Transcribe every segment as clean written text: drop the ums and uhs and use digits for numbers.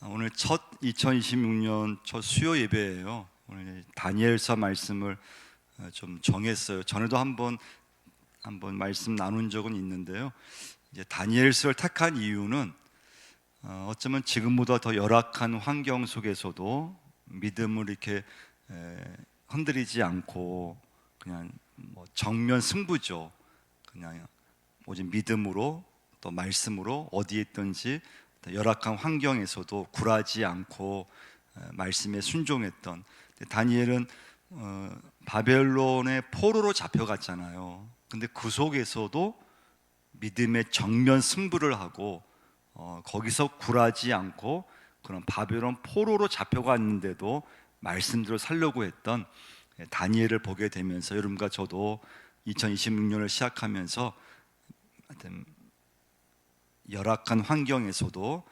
오늘 첫 2026년 첫 수요 예배예요. 오늘 다니엘서 말씀을 좀 정했어요. 전에도 한번 말씀 나눈 적은 있는데요. 이제 다니엘서를 택한 이유는 어쩌면 지금보다 더 열악한 환경 속에서도 믿음을 이렇게 흔들리지 않고 그냥 정면 승부죠. 그냥 오직 믿음으로 또 말씀으로 어디에 있든지 열악한 환경에서도 굴하지 않고 말씀에 순종했던 다니엘은 바벨론의 포로로 잡혀갔잖아요. 근데 그 속에서도 믿음의 정면 승부를 하고 거기서 굴하지 않고 그런 바벨론 포로로 잡혀갔는데도 말씀대로 살려고 했던 다니엘을 보게 되면서 여러분과 저도 2026년을 시작하면서 하여튼 열악한 환경에서도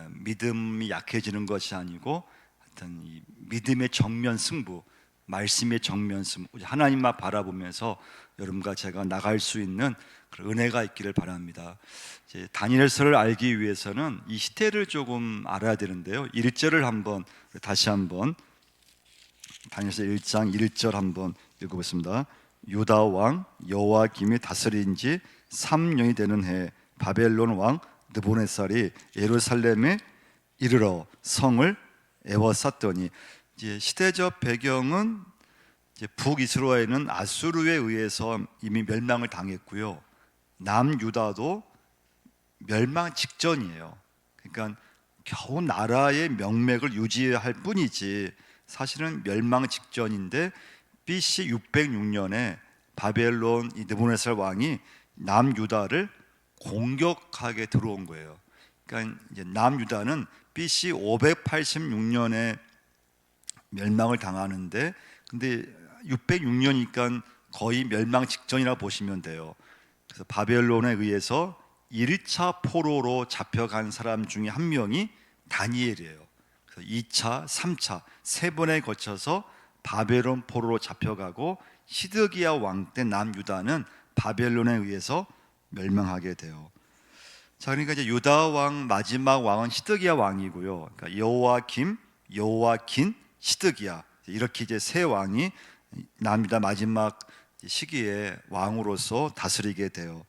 믿음이 약해지는 것이 아니고 하여튼 이 믿음의 정면 승부, 말씀의 정면 승부, 하나님만 바라보면서 여러분과 제가 나갈 수 있는 그런 은혜가 있기를 바랍니다. 이제 다니엘서를 알기 위해서는 이 시대를 조금 알아야 되는데요. 1절을 다시 한번 다니엘서 1장 1절 한번 읽어보겠습니다. 유다 왕 여호와김이 다스린 지 3년이 되는 해 바벨론 왕 느부갓네살이 예루살렘에 이르러 성을 에워쌌더니, 이제 시대적 배경은 이제 북이스라엘은 아수르에 의해서 이미 멸망을 당했고요. 남유다도 멸망 직전이에요. 그러니까 겨우 나라의 명맥을 유지할 뿐이지 사실은 멸망 직전인데 BC 606년에 바벨론 이 느부갓네살 왕이 남유다를 공격하게 들어온 거예요. 그러니까 이제 남유다는 BC 586년에 멸망을 당하는데, 근데 606년이니까 거의 멸망 직전이라 보시면 돼요. 그래서 바벨론에 의해서 1차 포로로 잡혀간 사람 중에 한 명이 다니엘이에요. 그래서 2차, 3차 세 번에 거쳐서 바벨론 포로로 잡혀가고 시드기야 왕 때 남유다는 바벨론에 의해서 멸망하게 돼요. 자, 그러니까 이제 유다 왕 마지막 왕은 시드기야 왕이고요. 그러니까 여호와김, 여호와긴, 시드기야 이렇게 이제 세 왕이 남유다 마지막 시기에 왕으로서 다스리게 돼요.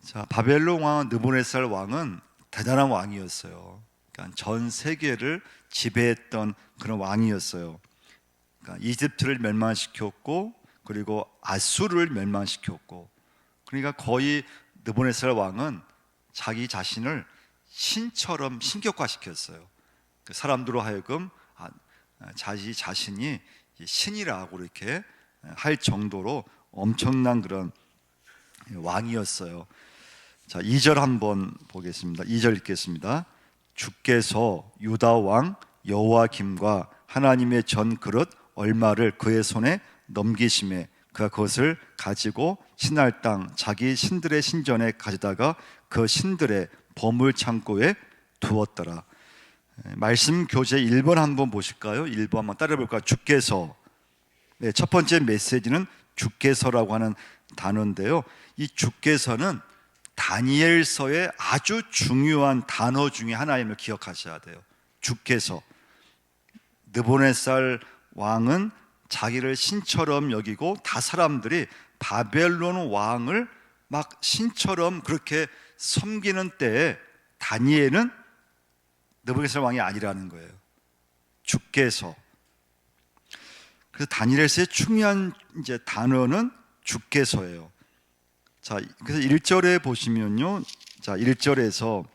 자, 바벨론 왕 느부갓네살 왕은 대단한 왕이었어요. 그러니까 전 세계를 지배했던 그런 왕이었어요. 그러니까 이집트를 멸망시켰고 그리고 아수르를 멸망시켰고, 그러니까 거의 느부갓네살 왕은 자기 자신을 신처럼 신격화시켰어요. 사람들로 하여금 자기 자신이 신이라고 이렇게 할 정도로 엄청난 그런 왕이었어요. 자, 2절 한번 보겠습니다. 2절 읽겠습니다. 주께서 유다 왕 여호와김과 하나님의 전 그릇 얼마를 그의 손에 넘기심에 그가 그것을 가지고 신할 땅 자기 신들의 신전에 가져다가 그 신들의 보물 창고에 두었더라. 말씀 교재 1번 한번 보실까요? 1번 한번 따라해 볼까요? 주께서. 네, 첫 번째 메시지는 주께서라고 하는 단어인데요. 이 주께서는 다니엘서의 아주 중요한 단어 중에 하나임을 기억하셔야 돼요. 주께서. 느부갓네살 왕은 자기를 신처럼 여기고 다 사람들이 바벨론 왕을 막 신처럼 그렇게 섬기는 때에 다니엘은 느부갓네살 왕이 아니라는 거예요. 주께서. 그래서 다니엘서의 중요한 이제 단어는 주께서예요. 자, 그래서 1절에 보시면요. 자, 1절에서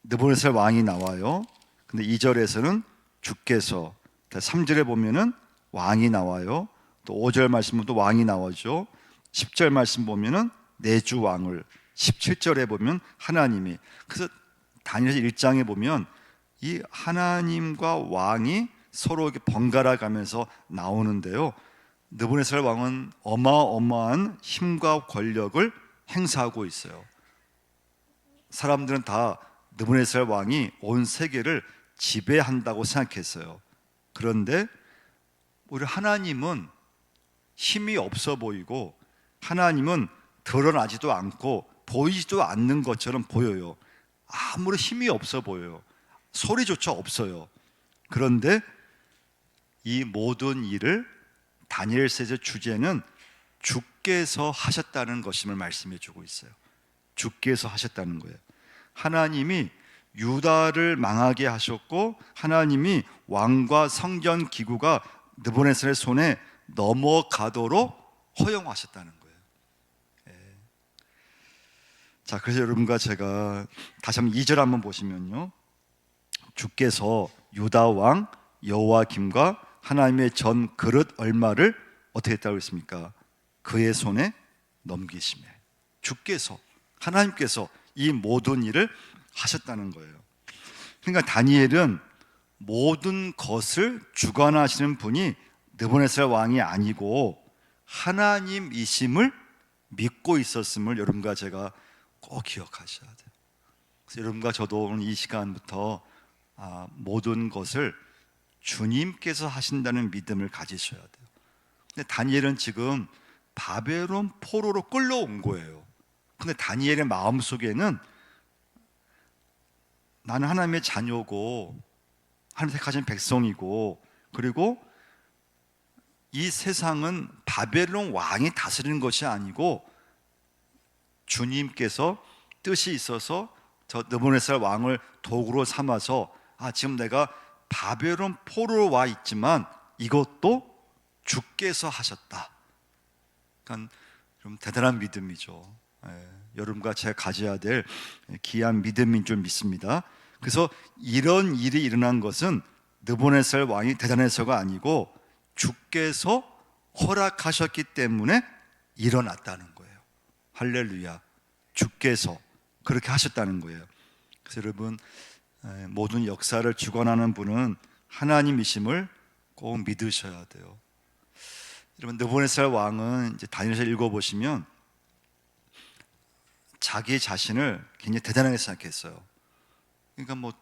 느부갓네살 왕이 나와요. 근데 2절에서는 주께서, 3절에 보면은 왕이 나와요. 또 5절 말씀 또 왕이 나오죠. 10절 말씀 보면은 내주 왕을, 17절에 보면 하나님이. 그래서 다니엘서 1장에 보면 이 하나님과 왕이 서로 이렇게 번갈아 가면서 나오는데요. 느부갓네살 왕은 어마어마한 힘과 권력을 행사하고 있어요. 사람들은 다 느부갓네살 왕이 온 세계를 지배한다고 생각했어요. 그런데 우리 하나님은 힘이 없어 보이고 하나님은 드러나지도 않고 보이지도 않는 것처럼 보여요. 아무리 힘이 없어 보여요. 소리조차 없어요. 그런데 이 모든 일을 다니엘서의 주제는 주께서 하셨다는 것임을 말씀해 주고 있어요. 주께서 하셨다는 거예요. 하나님이 유다를 망하게 하셨고, 하나님이 왕과 성전 기구가 느부갓네살의 손에 넘어가도록 허용하셨다는 거예요. 자, 그래서 여러분과 제가 다시 한번 2절 한번 보시면요, 주께서 유다 왕 여호야김과 하나님의 전 그릇 얼마를 어떻게 했다고 했습니까? 그의 손에 넘기시매. 주께서, 하나님께서 이 모든 일을 하셨다는 거예요. 그러니까 다니엘은 모든 것을 주관하시는 분이 느부갓네살 왕이 아니고 하나님이심을 믿고 있었음을 여러분과 제가 꼭 기억하셔야 돼요. 그래서 여러분과 저도 오늘 이 시간부터 모든 것을 주님께서 하신다는 믿음을 가지셔야 돼요. 근데 다니엘은 지금 바벨론 포로로 끌려온 거예요. 근데 다니엘의 마음속에는 나는 하나님의 자녀고 하나님 택하신 백성이고, 그리고 이 세상은 바벨론 왕이 다스리는 것이 아니고 주님께서 뜻이 있어서 저 느부갓네살 왕을 도구로 삼아서 지금 내가 바벨론 포로로 와 있지만 이것도 주께서 하셨다. 그러니까 좀 대단한 믿음이죠. 여러분과 제가 가져야 될 귀한 믿음인 줄 믿습니다. 그래서 이런 일이 일어난 것은 느부갓네살 왕이 대단해서가 아니고 주께서 허락하셨기 때문에 일어났다는 거예요. 할렐루야. 주께서 그렇게 하셨다는 거예요. 그래서 여러분, 모든 역사를 주관하는 분은 하나님이심을 꼭 믿으셔야 돼요. 여러분, 느부갓네살 왕은 이제 다니엘서 읽어보시면 자기 자신을 굉장히 대단하게 생각했어요. 그러니까 뭐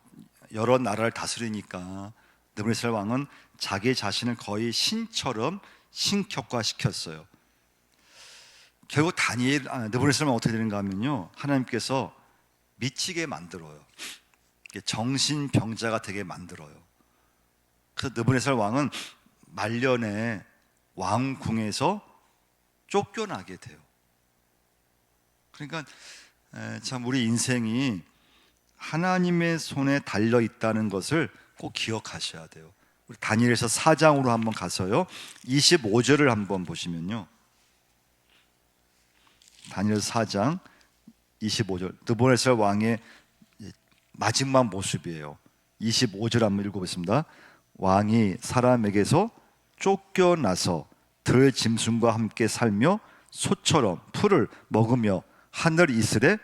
여러 나라를 다스리니까 느부갓네살 왕은 자기 자신을 거의 신처럼 신격화시켰어요. 결국 느부갓네살 왕은 어떻게 되는가 하면요, 하나님께서 미치게 만들어요. 정신병자가 되게 만들어요. 그래서 느부갓네살 왕은 말년에 왕궁에서 쫓겨나게 돼요. 그러니까 참 우리 인생이 하나님의 손에 달려 있다는 것을 꼭 기억하셔야 돼요. 우리 다니엘서 4장으로 한번 가서요, 25절을 한번 보시면요, 다니엘 4장 25절, 느부갓네살 왕의 마지막 모습이에요. 25절 한번 읽어보겠습니다. 왕이 사람에게서 쫓겨나서 들 짐승과 함께 살며 소처럼 풀을 먹으며 하늘 이슬에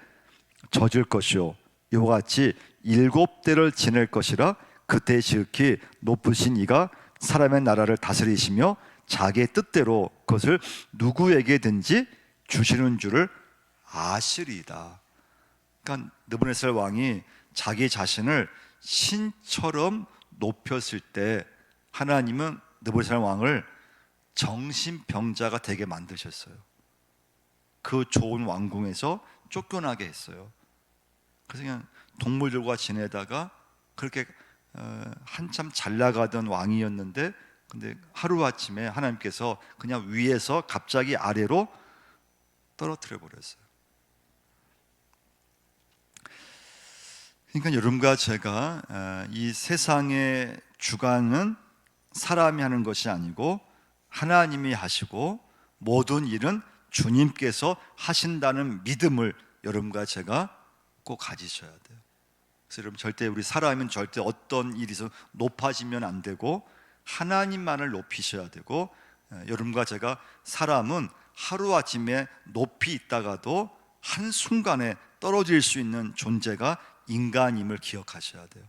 젖을 것이요, 이와 같이 7대를 지낼 것이라. 그때 지극히 높으신 이가 사람의 나라를 다스리시며 자기의 뜻대로 그것을 누구에게든지 주시는 줄을 아시리이다. 그러니까 느부갓네살 왕이 자기 자신을 신처럼 높였을 때 하나님은 느부갓네살 왕을 정신병자가 되게 만드셨어요. 그 좋은 왕궁에서 쫓겨나게 했어요. 그래서 그냥 동물들과 지내다가 그렇게 한참 잘 나가던 왕이었는데, 근데 하루아침에 하나님께서 그냥 위에서 갑자기 아래로 떨어뜨려 버렸어요. 그러니까 여러분과 제가 이 세상의 주관은 사람이 하는 것이 아니고 하나님이 하시고 모든 일은 주님께서 하신다는 믿음을 여러분과 제가 꼭 가지셔야 돼요. 그래서 여러분, 절대 우리 사람은 절대 어떤 일이서 높아지면 안 되고 하나님만을 높이셔야 되고, 여러분과 제가 사람은 하루아침에 높이 있다가도 한순간에 떨어질 수 있는 존재가 인간임을 기억하셔야 돼요.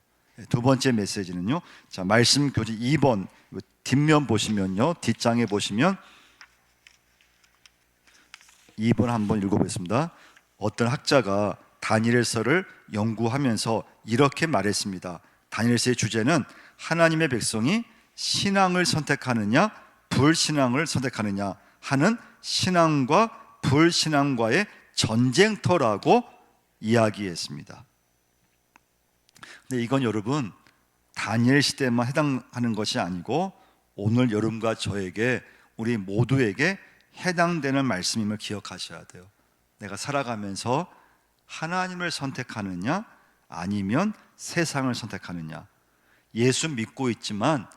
두 번째 메시지는요, 자, 말씀 교재 2번 뒷면 보시면요, 뒷장에 보시면 2번 한번 읽어보겠습니다. 어떤 학자가 다니엘서를 연구하면서 이렇게 말했습니다. 다니엘서의 주제는 하나님의 백성이 신앙을 선택하느냐 불신앙을 선택하느냐 하는 신앙과 불신앙과의 전쟁터라고 이야기했습니다. 근데 이건 여러분, 다니엘 시대만 해당하는 것이 아니고 오늘 여러분과 저에게, 우리 모두에게 해당되는 말씀임을 기억하셔야 돼요. 내가 살아가면서 하나님을 선택하느냐 아니면 세상을 선택하느냐. 예수 믿고 있지만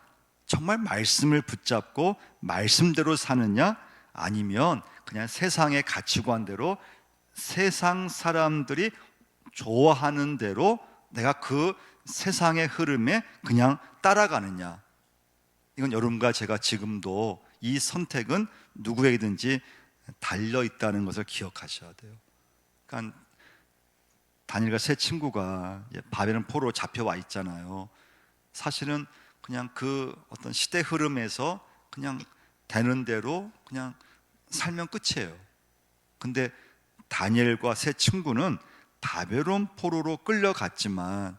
정말 말씀을 붙잡고 말씀대로 사느냐 아니면 그냥 세상의 가치관대로 세상 사람들이 좋아하는 대로 내가 그 세상의 흐름에 그냥 따라가느냐. 이건 여러분과 제가 지금도 이 선택은 누구에게든지 달려 있다는 것을 기억하셔야 돼요. 그러니까 다니엘과 세 친구가 바벨론 포로로 잡혀와 있잖아요. 사실은 그냥 그 어떤 시대 흐름에서 그냥 되는 대로 그냥 살면 끝이에요. 근데 다니엘과 세 친구는 바벨론 포로로 끌려갔지만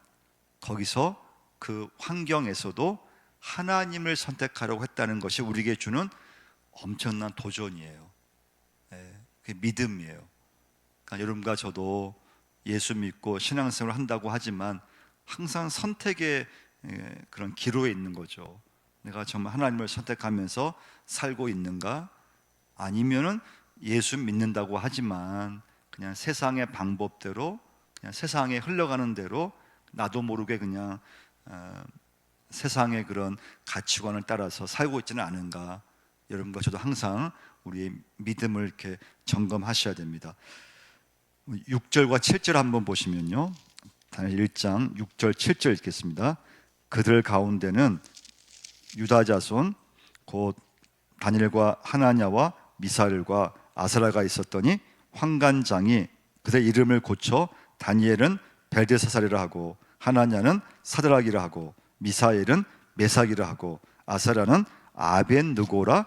거기서 그 환경에서도 하나님을 선택하려고 했다는 것이 우리에게 주는 엄청난 도전이에요. 그게 믿음이에요. 그러니까 여러분과 저도 예수 믿고 신앙생활을 한다고 하지만 항상 선택의 그런 기로에 있는 거죠. 내가 정말 하나님을 선택하면서 살고 있는가? 아니면은 예수 믿는다고 하지만 그냥 세상의 방법대로, 그냥 세상에 흘러가는 대로 나도 모르게 그냥 세상의 그런 가치관을 따라서 살고 있지는 않은가. 여러분과 저도 항상 우리의 믿음을 이렇게 점검하셔야 됩니다. 6절과 7절 한번 보시면요, 다니엘 1장 6절 7절 읽겠습니다. 그들 가운데는 유다 자손 곧 다니엘과 하나냐와 미사엘과 아사라가 있었더니 환관장이 그들 이름을 고쳐 다니엘은 벨드사살이라 하고 하나냐는 사드락이라 하고 미사엘은 메삭이라 하고 아사라는 아벤느고라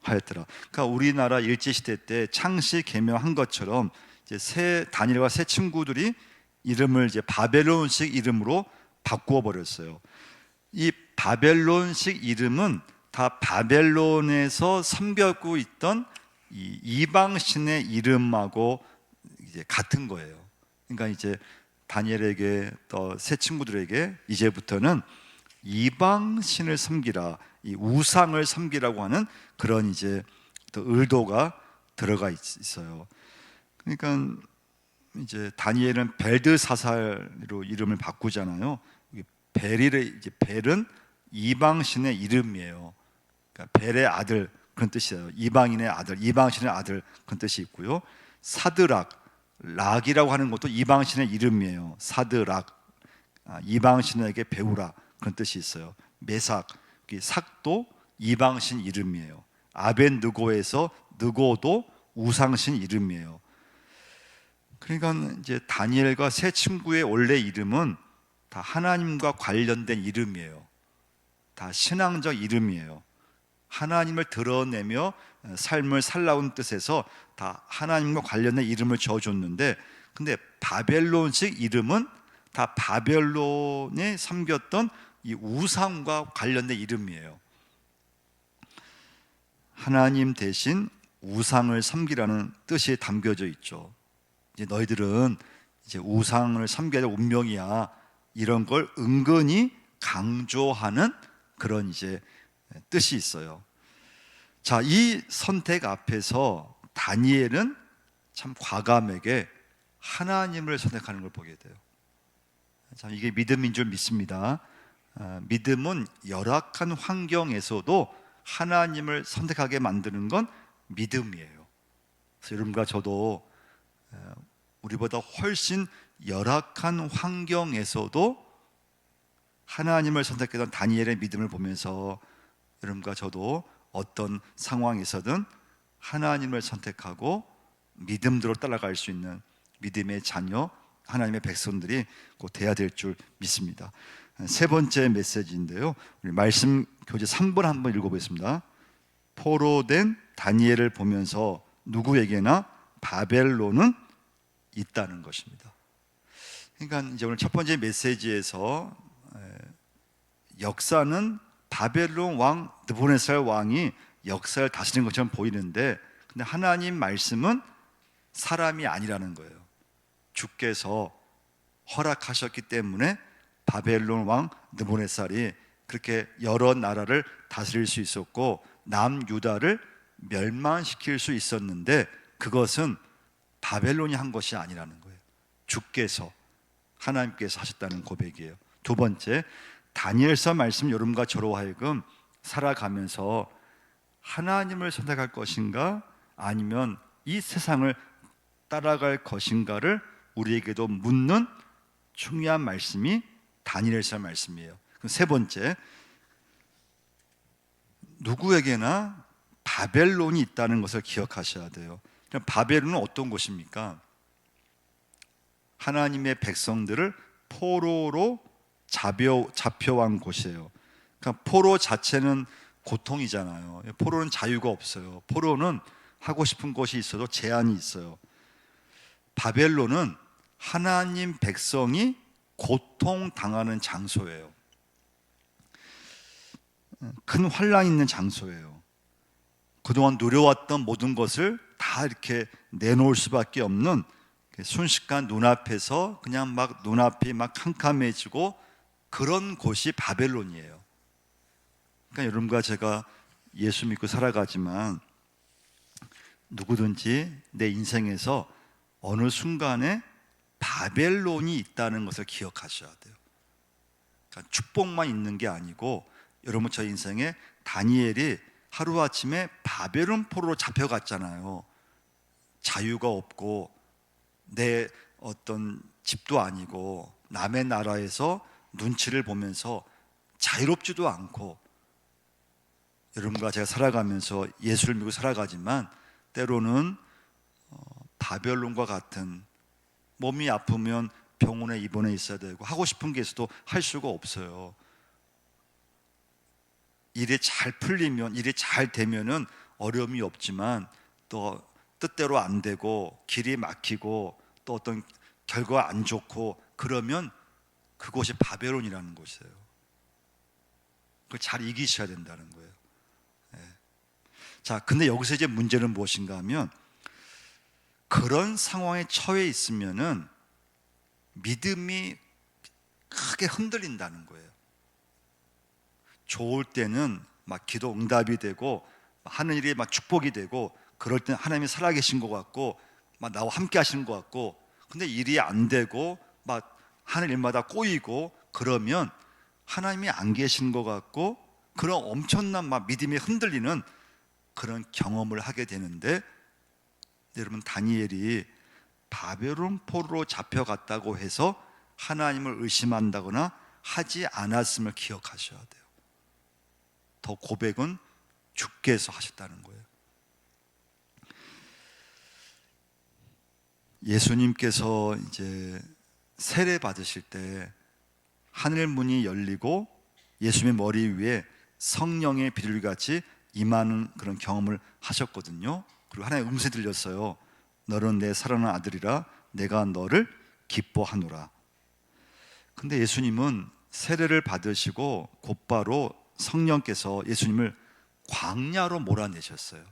하였더라. 그러니까 우리나라 일제시대 때 창씨 개명한 것처럼 이제 다니엘과 세 친구들이 이름을 이제 바벨론식 이름으로 바꾸어 버렸어요. 이 바벨론식 이름은 다 바벨론에서 섬기고 있던 이 이방신의 이름하고 이제 같은 거예요. 그러니까 이제 다니엘에게 또 세 친구들에게 이제부터는 이방신을 섬기라, 이 우상을 섬기라고 하는 그런 이제 또 의도가 들어가 있어요. 그러니까 이제 다니엘은 벨드사살로 이름을 바꾸잖아요. 이제 벨은 이방신의 이름이에요. 그러니까 벨의 아들 그런 뜻이에요. 이방인의 아들, 이방신의 아들 그런 뜻이 있고요. 사드락, 락이라고 하는 것도 이방신의 이름이에요. 사드락, 이방신에게 배우라 그런 뜻이 있어요. 메삭, 삭도 이방신 이름이에요. 아벤느고에서 느고도 우상신 이름이에요. 그러니까 이제 다니엘과 세 친구의 원래 이름은 다 하나님과 관련된 이름이에요. 다 신앙적 이름이에요. 하나님을 드러내며 삶을 살라는 뜻에서 다 하나님과 관련된 이름을 지어줬는데, 근데 바벨론식 이름은 다 바벨론에 섬겼던 이 우상과 관련된 이름이에요. 하나님 대신 우상을 섬기라는 뜻이 담겨져 있죠. 이제 너희들은 이제 우상을 섬겨야 될 운명이야, 이런 걸 은근히 강조하는 그런 이제 뜻이 있어요. 자, 이 선택 앞에서 다니엘은 참 과감하게 하나님을 선택하는 걸 보게 돼요. 참 이게 믿음인 줄 믿습니다. 믿음은 열악한 환경에서도 하나님을 선택하게 만드는 건 믿음이에요. 그래서 여러분과 저도 우리보다 훨씬 열악한 환경에서도 하나님을 선택했던 다니엘의 믿음을 보면서 여러분과 저도 어떤 상황에서든 하나님을 선택하고 믿음대로 따라갈 수 있는 믿음의 자녀, 하나님의 백성들이 곧 돼야 될 줄 믿습니다. 세 번째 메시지인데요, 우리 말씀 교재 3번 한번 읽어보겠습니다. 포로된 다니엘을 보면서 누구에게나 바벨론은 있다는 것입니다. 그러니까 이제 오늘 첫 번째 메시지에서 역사는 바벨론 왕 느부갓네살 왕이 역사를 다스리는 것처럼 보이는데, 근데 하나님 말씀은 사람이 아니라는 거예요. 주께서 허락하셨기 때문에 바벨론 왕 느부갓네살이 그렇게 여러 나라를 다스릴 수 있었고 남유다를 멸망시킬 수 있었는데 그것은 바벨론이 한 것이 아니라는 거예요. 주께서, 하나님께서 하셨다는 고백이에요. 두 번째, 다니엘서 말씀 여러분과 저로 하여금 살아가면서 하나님을 선택할 것인가 아니면 이 세상을 따라갈 것인가를 우리에게도 묻는 중요한 말씀이 다니엘서 말씀이에요. 그럼 세 번째, 누구에게나 바벨론이 있다는 것을 기억하셔야 돼요. 바벨론은 어떤 곳입니까? 하나님의 백성들을 포로로 잡혀간 곳이에요. 그러니까 포로 자체는 고통이잖아요. 포로는 자유가 없어요. 포로는 하고 싶은 것이 있어도 제한이 있어요. 바벨론은 하나님 백성이 고통당하는 장소예요. 큰 환란이 있는 장소예요. 그동안 누려왔던 모든 것을 다 이렇게 내놓을 수밖에 없는 순식간 눈앞에서 그냥 막 눈앞이 막 캄캄해지고 그런 곳이 바벨론이에요. 그러니까 여러분과 제가 예수 믿고 살아가지만 누구든지 내 인생에서 어느 순간에 바벨론이 있다는 것을 기억하셔야 돼요. 그러니까 축복만 있는 게 아니고 여러분 저 인생에 다니엘이 하루아침에 바벨론 포로로 잡혀갔잖아요. 자유가 없고 내 어떤 집도 아니고 남의 나라에서 눈치를 보면서 자유롭지도 않고 여러분과 제가 살아가면서 예수를 믿고 살아가지만 때로는 바벨론과 같은 몸이 아프면 병원에 입원해 있어야 되고 하고 싶은 게 있어도 할 수가 없어요. 일이 잘 풀리면 일이 잘 되면은 어려움이 없지만 또 뜻대로 안 되고 길이 막히고 또 어떤 결과가 안 좋고 그러면 그곳이 바벨론이라는 곳이에요. 그걸 잘 이기셔야 된다는 거예요. 자, 근데 여기서 이제 문제는 무엇인가 하면 그런 상황에 처해 있으면은 믿음이 크게 흔들린다는 거예요. 좋을 때는 막 기도 응답이 되고 하는 일이 막 축복이 되고 그럴 때는 하나님이 살아계신 것 같고 막 나와 함께 하시는 것 같고 근데 일이 안 되고 막 하는 일마다 꼬이고 그러면 하나님이 안 계신 것 같고 그런 엄청난 막 믿음이 흔들리는 그런 경험을 하게 되는데 여러분 다니엘이 바벨론 포로로 잡혀갔다고 해서 하나님을 의심한다거나 하지 않았음을 기억하셔야 돼요. 더 고백은 주께서 하셨다는 거예요. 예수님께서 이제 세례 받으실 때 하늘 문이 열리고 예수님의 머리 위에 성령의 비둘기같이 임하는 그런 경험을 하셨거든요. 그리고 하나의 음성이 들렸어요. 너는 내 사랑하는 아들이라 내가 너를 기뻐하노라. 근데 예수님은 세례를 받으시고 곧바로 성령께서 예수님을 광야로 몰아내셨어요.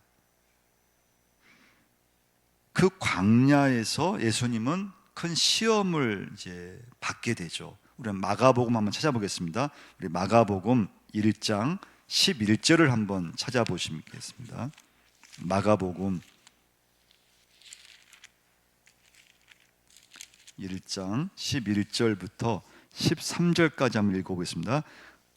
그 광야에서 예수님은 큰 시험을 이제 받게 되죠. 우리 마가복음 한번 찾아보겠습니다. 우리 마가복음 1장 11절을 한번 찾아보시겠습니다. 마가복음 1장 11절부터 13절까지 한번 읽어보겠습니다.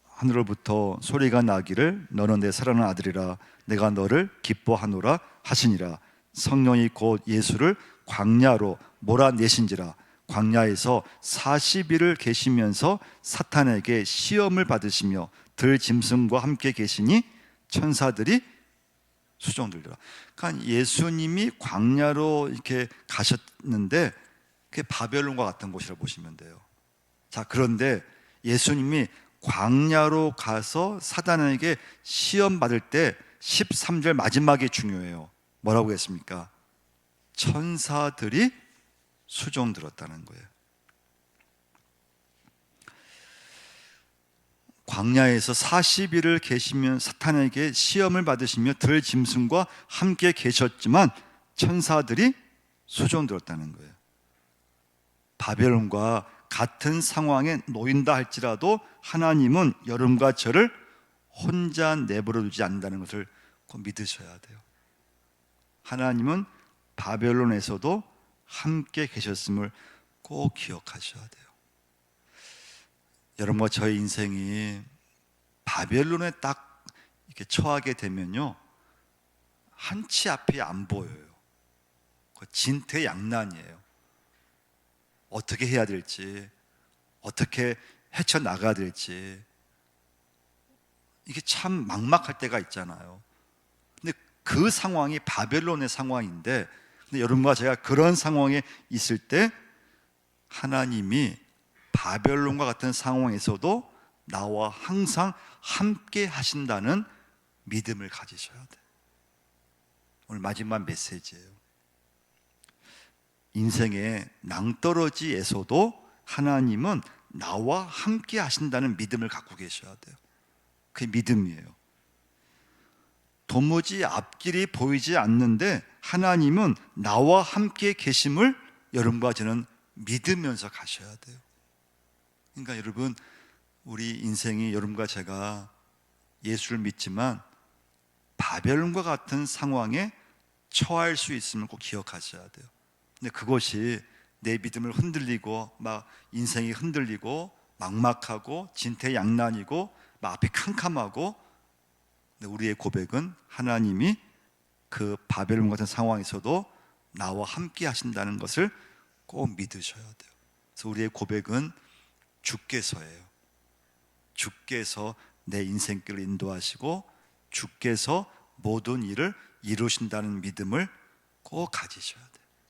하늘로부터 소리가 나기를 너는 내 사랑하는 아들이라 내가 너를 기뻐하노라 하시니라. 성령이 곧 예수를 광야로 몰아내신지라. 광야에서 40일을 계시면서 사탄에게 시험을 받으시며 들짐승과 함께 계시니 천사들이 수종들더라. 그러니까 예수님이 광야로 이렇게 가셨는데 그게 바벨론과 같은 곳이라고 보시면 돼요. 자, 그런데 예수님이 광야로 가서 사단에게 시험 받을 때 13절 마지막이 중요해요. 뭐라고 했습니까? 천사들이 수종 들었다는 거예요. 광야에서 40일을 계시면 사탄에게 시험을 받으시며 들짐승과 함께 계셨지만 천사들이 수종 들었다는 거예요. 바벨론과 같은 상황에 놓인다 할지라도 하나님은 여러분과 저를 혼자 내버려 두지 않는다는 것을 꼭 믿으셔야 돼요. 하나님은 바벨론에서도 함께 계셨음을 꼭 기억하셔야 돼요. 여러분과 저의 인생이 바벨론에 딱 이렇게 처하게 되면요, 한치 앞이 안 보여요. 진퇴양난이에요. 어떻게 해야 될지, 어떻게 헤쳐나가야 될지, 이게 참 막막할 때가 있잖아요. 근데 그 상황이 바벨론의 상황인데, 근데 여러분과 제가 그런 상황에 있을 때 하나님이 바벨론과 같은 상황에서도 나와 항상 함께 하신다는 믿음을 가지셔야 돼요. 오늘 마지막 메시지예요. 인생의 낭떠러지에서도 하나님은 나와 함께 하신다는 믿음을 갖고 계셔야 돼요. 그게 믿음이에요. 도무지 앞길이 보이지 않는데 하나님은 나와 함께 계심을 여러분과 저는 믿으면서 가셔야 돼요. 그러니까 여러분, 우리 인생이 여러분과 제가 예수를 믿지만 바벨론과 같은 상황에 처할 수 있음을 꼭 기억하셔야 돼요. 근데 그것이 내 믿음을 흔들리고 막 인생이 흔들리고 막막하고 진퇴양난이고 막 앞이 캄캄하고, 근데 우리의 고백은 하나님이 그 바벨론 같은 상황에서도 나와 함께 하신다는 것을 꼭 믿으셔야 돼요. 그래서 우리의 고백은 주께서예요. 주께서 내 인생길을 인도하시고 주께서 모든 일을 이루신다는 믿음을 꼭 가지셔야 돼요.